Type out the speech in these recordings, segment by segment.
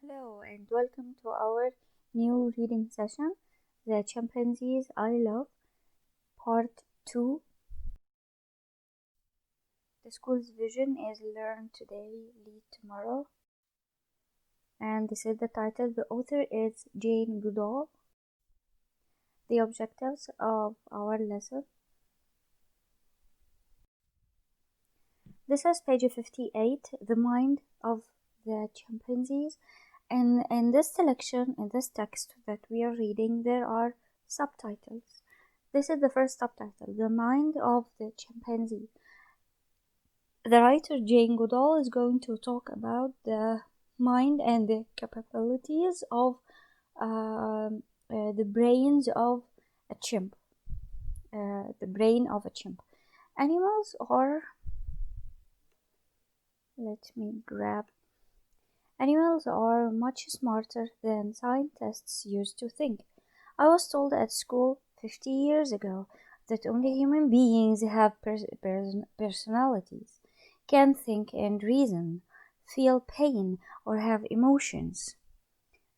Hello and welcome to our new reading session, The Chimpanzees I Love, Part 2. The school's vision is learn today, lead tomorrow. And this is the title. The author is Jane Goodall. The objectives of our lesson. This is page 58, The Mind of the Chimpanzees. And in this selection, in this text that we are reading, there are subtitles. This is the first subtitle, The Mind of the Chimpanzee. The writer Jane Goodall is going to talk about the mind and the capabilities of the brains of a chimp. The brain of a chimp. Animals are, Animals are much smarter than scientists used to think. I was told at school 50 years ago that only human beings have personalities, can think and reason, feel pain, or have emotions.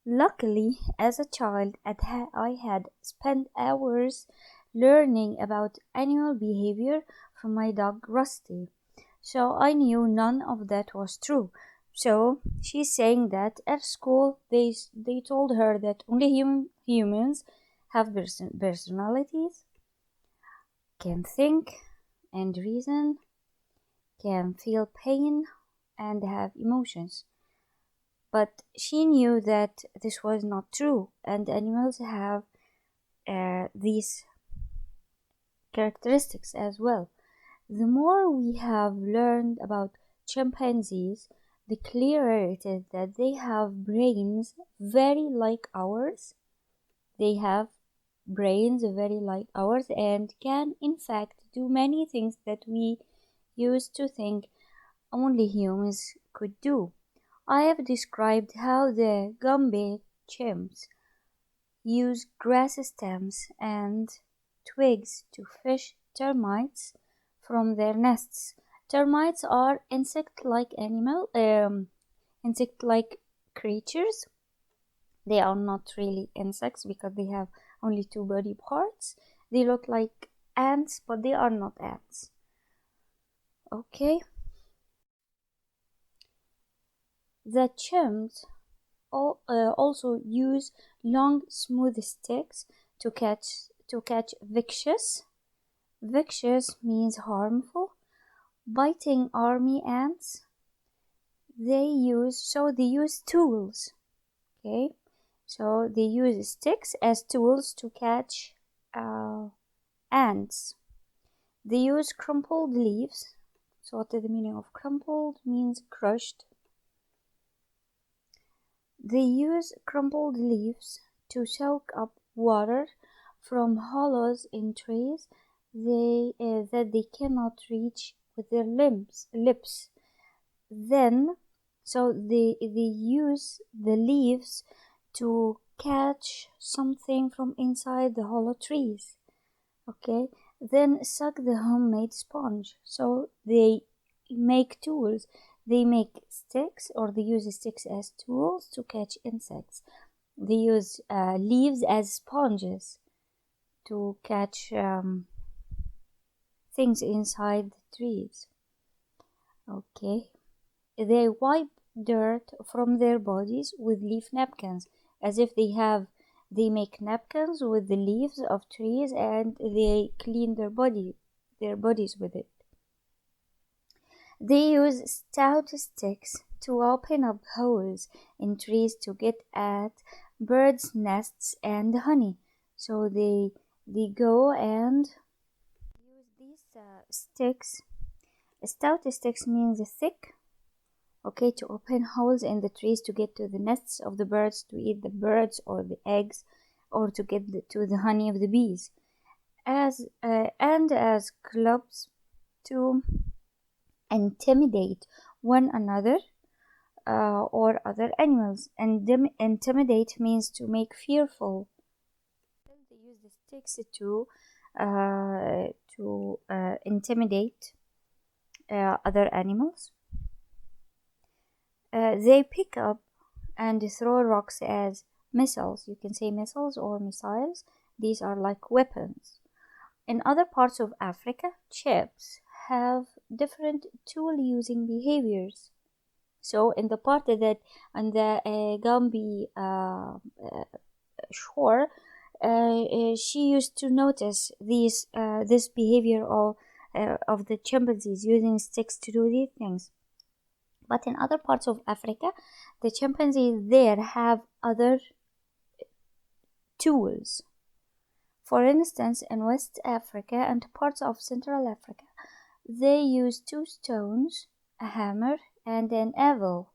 Luckily, as a child, I had spent hours learning about animal behavior from my dog Rusty, so I knew none of that was true. So she's saying that at school they told her that only humans have personalities, can think and reason, can feel pain and have emotions. But she knew that this was not true, and animals have these characteristics as well. The more we have learned about chimpanzees, the clearer it is that they have brains very like ours. They have brains very like ours and can in fact do many things that we used to think only humans could do. I have described how the Gombe chimps use grass stems and twigs to fish termites from their nests. Termites are insect-like creatures. They are not really insects because they have only two body parts. They look like ants, but they are not ants. Okay. The chimps also use long, smooth sticks to catch vicious. Vicious means harmful, biting army ants. They use tools. Okay, so they use sticks as tools to catch ants. They use crumpled leaves. So what is the meaning of crumpled? Means crushed. They use crumpled leaves to soak up water from hollows in trees that they cannot reach with their lips. Then, so they use the leaves to catch something from inside the hollow trees. Okay, then suck the homemade sponge. So they make tools. They make sticks, or they use sticks as tools to catch insects. They use leaves as sponges to catch things inside the trees. Okay, they wipe dirt from their bodies with leaf napkins, as if they make napkins with the leaves of trees and they clean their bodies with it. They use stout sticks to open up holes in trees to get at birds' nests and honey. So they go and use these sticks. Stout sticks means thick. Okay, to open holes in the trees to get to the nests of the birds, to eat the birds or the eggs, or to get to the honey of the bees, and as clubs to intimidate one another or other animals. And intimidate means to make fearful. They use the sticks to intimidate other animals. They pick up and throw rocks as missiles. You can say missiles or missiles. These are like weapons. In other parts of Africa, chimps have different tool using behaviors. So in the part that on the Gambia shore, she used to notice this behavior of the chimpanzees using sticks to do these things. But in other parts of Africa, the chimpanzees there have other tools. For instance, in West Africa and parts of Central Africa, they use two stones, a hammer, and an anvil.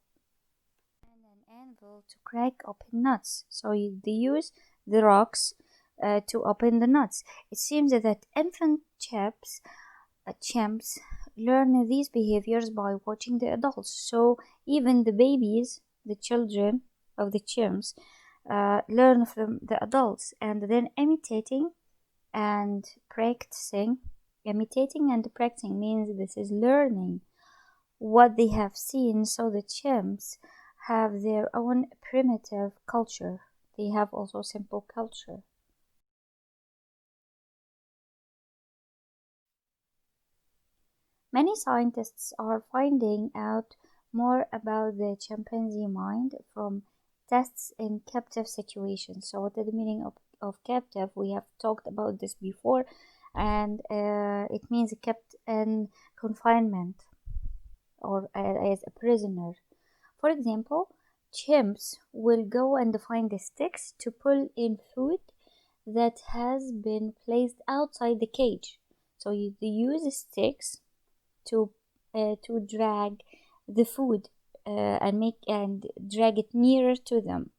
To crack open nuts. So they use the rocks to open the nuts. It seems that infant chimps learn these behaviors by watching the adults. So even the babies, the children of the chimps, learn from the adults and then imitating and practicing. Imitating and practicing means this is learning what they have seen. So the chimps have their own primitive culture. They have also simple culture. Many scientists are finding out more about the chimpanzee mind from tests in captive situations. So what is the meaning of captive? We have talked about this before, and it means kept in confinement or as a prisoner. For example, chimps will go and find the sticks to pull in food that has been placed outside the cage. So they use sticks to drag the food and drag it nearer to them.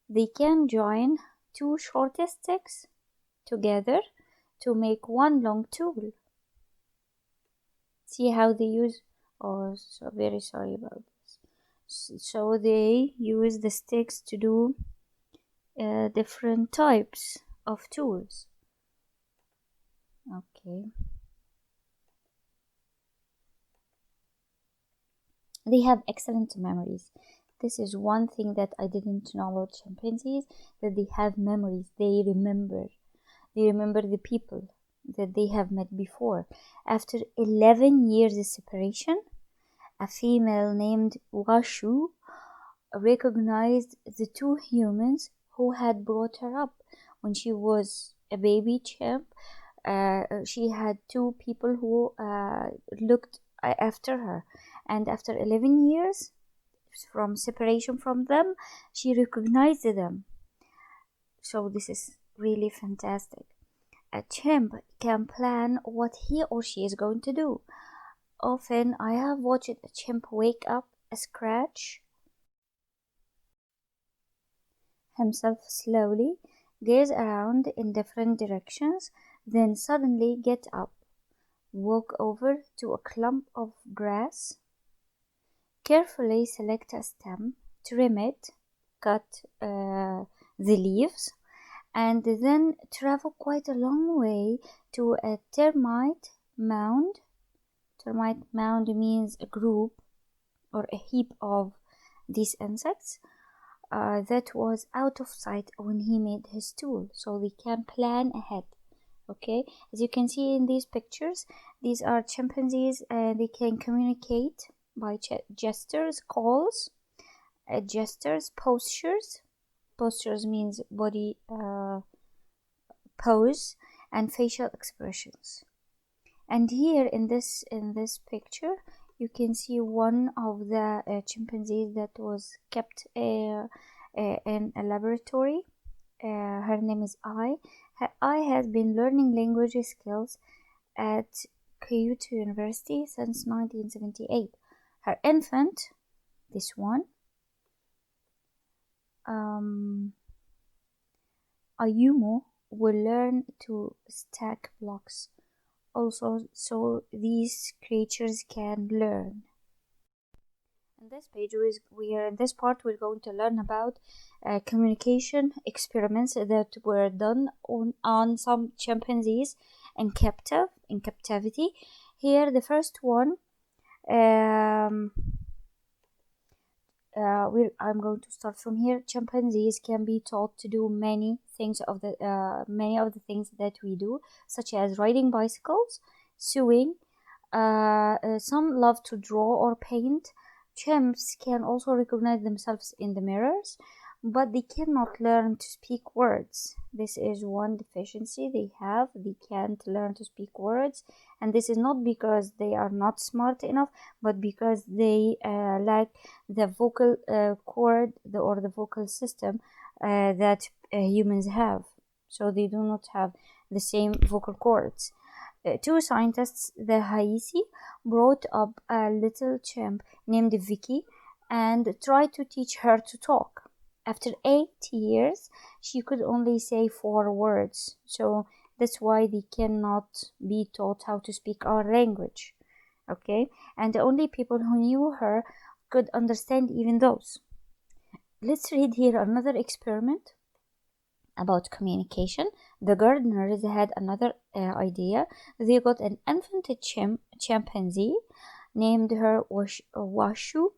They can join two short sticks together to make one long tool. See how they use? Oh, so very sorry about this. So they use the sticks to do different types of tools. Okay. They have excellent memories. This is one thing that I didn't know about chimpanzees, that they have memories. They remember the people that they have met before. After 11 years of separation, a female named Washu recognized the two humans who had brought her up when she was a baby chimp. She had two people who looked after her, and after 11 years from separation from them, she recognized them. So this is really fantastic. A chimp can plan what he or she is going to do. Often I have watched a chimp wake up, scratch himself slowly, gaze around in different directions, then suddenly get up, walk over to a clump of grass, carefully select a stem, trim it, cut the leaves, and then travel quite a long way to a termite mound. Termite mound means a group or a heap of these insects that was out of sight when he made his tool. So they can plan ahead. Okay, as you can see in these pictures, these are chimpanzees and they can communicate by gestures, calls, gestures, postures. Postures means body pose and facial expressions. And here in this picture, you can see one of the chimpanzees that was kept in a laboratory. Her name is Ai. Ai has been learning language skills at Kyoto University since 1978. Her infant, this one, Ayumu, will learn to stack blocks also, so these creatures can learn. In this page, in this part, we're going to learn about communication experiments that were done on some chimpanzees in captivity. Here, the first one I'm going to start from here. Chimpanzees can be taught to do many of the things that we do, such as riding bicycles, sewing. Some love to draw or paint. Chimps can also recognize themselves in the mirrors, but they cannot learn to speak words. This is one deficiency they have. They can't learn to speak words, and this is not because they are not smart enough, but because they lack the vocal cord or the vocal system that humans have. So they do not have the same vocal cords. Two scientists, the Haisi, brought up a little chimp named Vicky and tried to teach her to talk. After 8 years, she could only say 4 words. So that's why they cannot be taught how to speak our language. Okay? And the only people who knew her could understand even those. Let's read here another experiment about communication. The gardeners had another idea. They got an infant chimpanzee, named her Washu,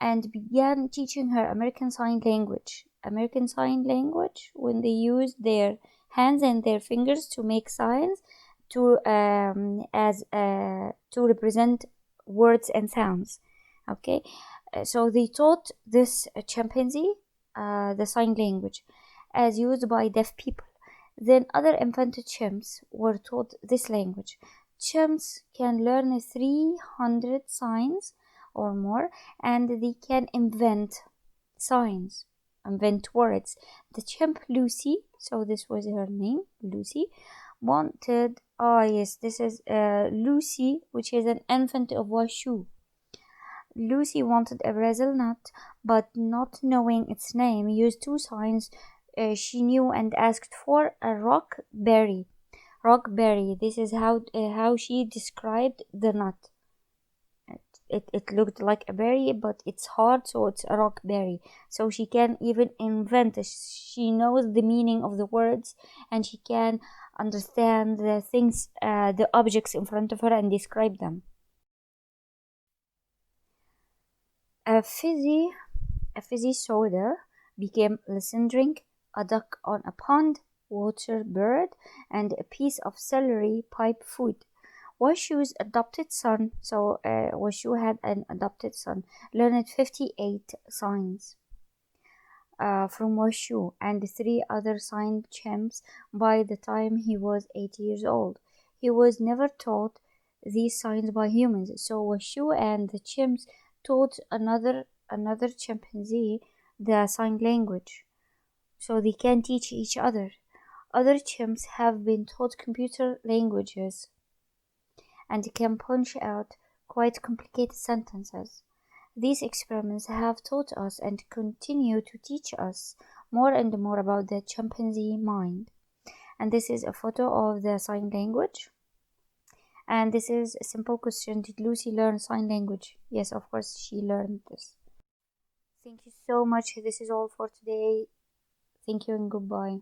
and began teaching her American Sign Language. American Sign Language, when they use their hands and their fingers to make signs to represent words and sounds. Okay, so they taught this chimpanzee the sign language as used by deaf people. Then other infant chimps were taught this language. Chimps can learn 300 signs or more, and they can invent signs, invent words. The chimp Lucy, so this was her name, Lucy, wanted, this is Lucy, which is an infant of Washu. Lucy wanted a Brazil nut, but not knowing its name, used 2 signs she knew and asked for a rock berry. Rock berry. This is how she described the nut. It looked like a berry, but it's hard, so it's a rock berry. So she can even invent. She knows the meaning of the words, and she can understand the things, the objects in front of her, and describe them. A fizzy soda became listen drink, a duck on a pond, water bird, and a piece of celery pipe food. Washu's adopted son, so Washu had an adopted son, learned 58 signs from Washu and 3 other signed chimps by the time he was 8 years old. He was never taught these signs by humans, so Washu and the chimps taught another chimpanzee the sign language, so they can teach each other. Other chimps have been taught computer languages and can punch out quite complicated sentences. These experiments have taught us and continue to teach us more and more about the chimpanzee mind. And this is a photo of the sign language. And this is a simple question: did Lucy learn sign language? Yes, of course she learned this. Thank you so much. This is all for today. Thank you and goodbye.